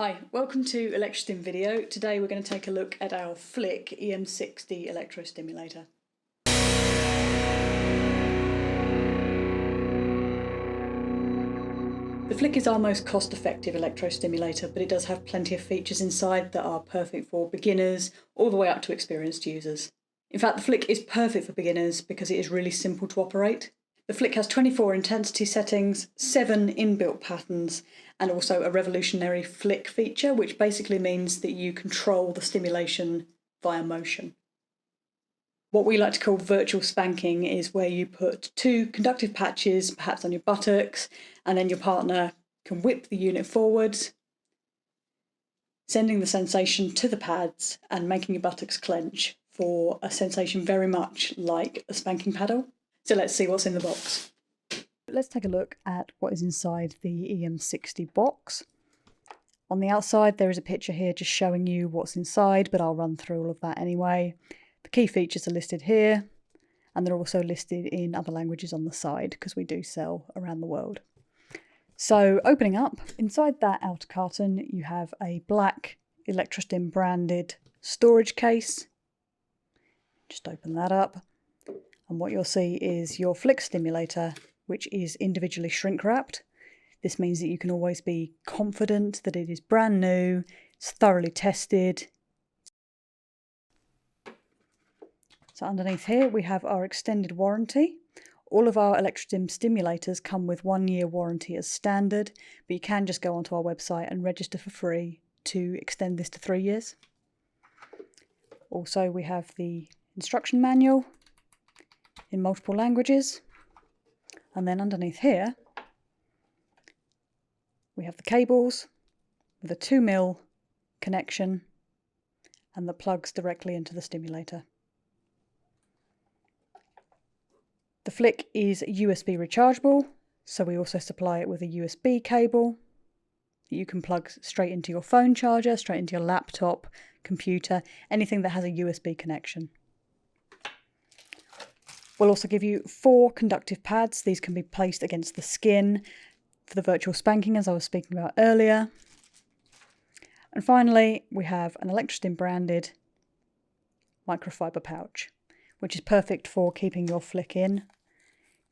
Hi, welcome to ElectraStim video. Today we're going to take a look at our Flick EM60 electrostimulator. The Flick is our most cost-effective electrostimulator, but it does have plenty of features inside that are perfect for beginners all the way up to experienced users. In fact, the Flick is perfect for beginners because it is really simple to operate. The Flick has 24 intensity settings, 7 inbuilt patterns, and also a revolutionary flick feature, which basically means that you control the stimulation via motion. What we like to call virtual spanking is where you put 2 conductive patches, perhaps on your buttocks, and then your partner can whip the unit forwards, sending the sensation to the pads and making your buttocks clench for a sensation very much like a spanking paddle. So let's see what's in the box. Let's take a look at what is inside the EM60 box. On the outside there is a picture here just showing you what's inside, but I'll run through all of that anyway. The key features are listed here, and they're also listed in other languages on the side because we do sell around the world. So opening up, inside that outer carton you have a black ElectraStim branded storage case. Just open that up. And what you'll see is your Flick stimulator, which is individually shrink wrapped. This means that you can always be confident that it is brand new, it's thoroughly tested. So underneath here we have our extended warranty. All of our ElectraStim stimulators come with 1 year warranty as standard, but you can just go onto our website and register for free to extend this to 3 years. Also we have the instruction manual in multiple languages, and then underneath here we have the cables with a 2mm connection and that plugs directly into the stimulator. The Flick is USB rechargeable, so we also supply it with a USB cable that you can plug straight into your phone charger, straight into your laptop, computer, anything that has a USB connection. We'll also give you 4 conductive pads. These can be placed against the skin for the virtual spanking, as I was speaking about earlier. And finally, we have an ElectraStim branded microfiber pouch, which is perfect for keeping your Flick in,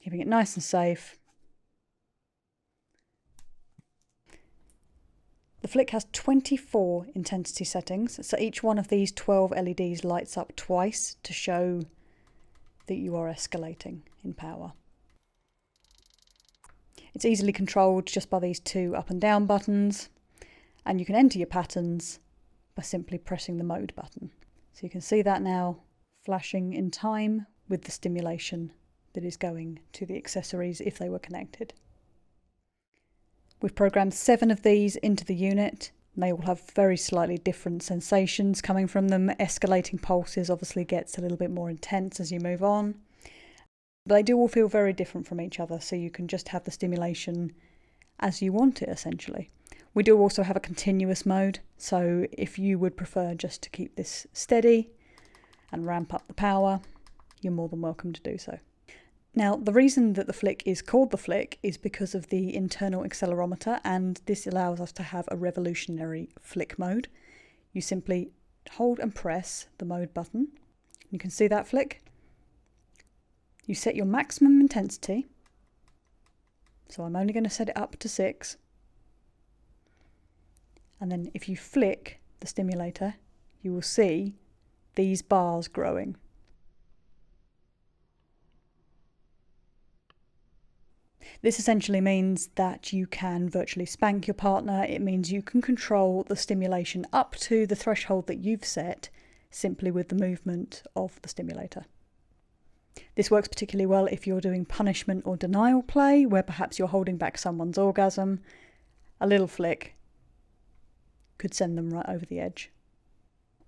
keeping it nice and safe. The Flick has 24 intensity settings, so each one of these 12 LEDs lights up twice to show that you are escalating in power. It's easily controlled just by these 2 up and down buttons, and you can enter your patterns by simply pressing the mode button. So you can see that now flashing in time with the stimulation that is going to the accessories if they were connected. We've programmed 7 of these into the unit. They all have very slightly different sensations coming from them. Escalating pulses obviously gets a little bit more intense as you move on. But they do all feel very different from each other, so you can just have the stimulation as you want it, essentially. We do also have a continuous mode, so if you would prefer just to keep this steady and ramp up the power, you're more than welcome to do so. Now, the reason that the Flick is called the Flick is because of the internal accelerometer, and this allows us to have a revolutionary flick mode. You simply hold and press the mode button. You can see that flick. You set your maximum intensity. So I'm only going to set it up to 6. And then if you flick the stimulator, you will see these bars growing. This essentially means that you can virtually spank your partner. It means you can control the stimulation up to the threshold that you've set simply with the movement of the stimulator. This works particularly well if you're doing punishment or denial play, where perhaps you're holding back someone's orgasm. A little flick could send them right over the edge.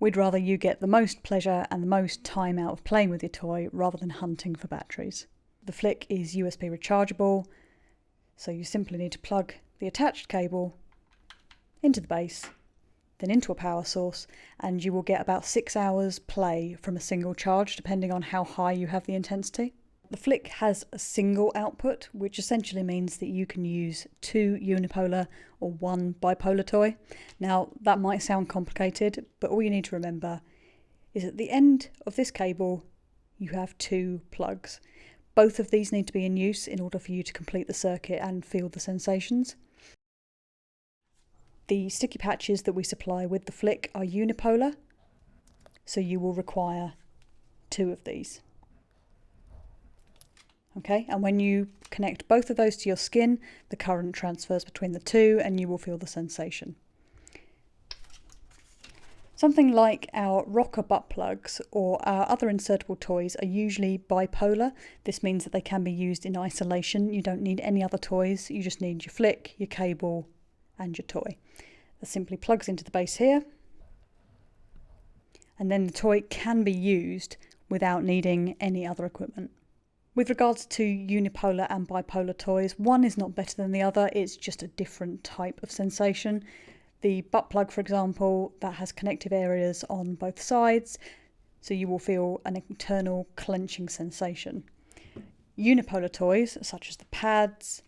We'd rather you get the most pleasure and the most time out of playing with your toy rather than hunting for batteries. The Flick is USB rechargeable, so you simply need to plug the attached cable into the base, then into a power source, and you will get about 6 hours play from a single charge, depending on how high you have the intensity. The Flick has a single output, which essentially means that you can use 2 unipolar or 1 bipolar toy. Now, that might sound complicated, but all you need to remember is at the end of this cable, you have 2 plugs. Both of these need to be in use in order for you to complete the circuit and feel the sensations. The sticky patches that we supply with the Flick are unipolar, so you will require 2 of these. Okay, and when you connect both of those to your skin, the current transfers between the 2 and you will feel the sensation. Something like our rocker butt plugs or our other insertable toys are usually bipolar. This means that they can be used in isolation. You don't need any other toys, you just need your Flick, your cable and your toy. That simply plugs into the base here, and then the toy can be used without needing any other equipment. With regards to unipolar and bipolar toys, one is not better than the other, it's just a different type of sensation. The butt plug, for example, that has connective areas on both sides, so you will feel an internal clenching sensation. Unipolar toys, such as the pads,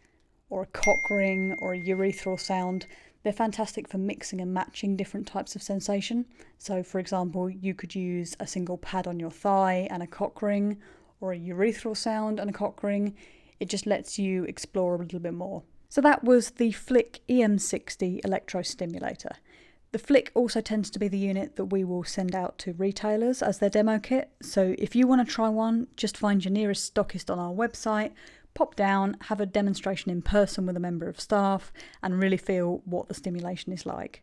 or a cock ring, or a urethral sound, they're fantastic for mixing and matching different types of sensation. So, for example, you could use a single pad on your thigh and a cock ring, or a urethral sound and a cock ring. It just lets you explore a little bit more. So that was the Flick EM60 electro stimulator. The Flick also tends to be the unit that we will send out to retailers as their demo kit. So if you want to try one, just find your nearest stockist on our website, pop down, have a demonstration in person with a member of staff, and really feel what the stimulation is like.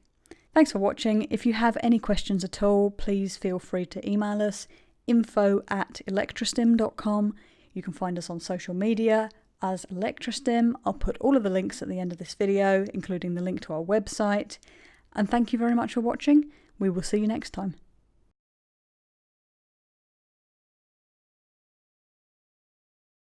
Thanks for watching. If you have any questions at all, please feel free to email us, info@electrastim.com. You can find us on social media as ElectraStim. I'll put all of the links at the end of this video, including the link to our website. And thank you very much for watching. We will see you next time.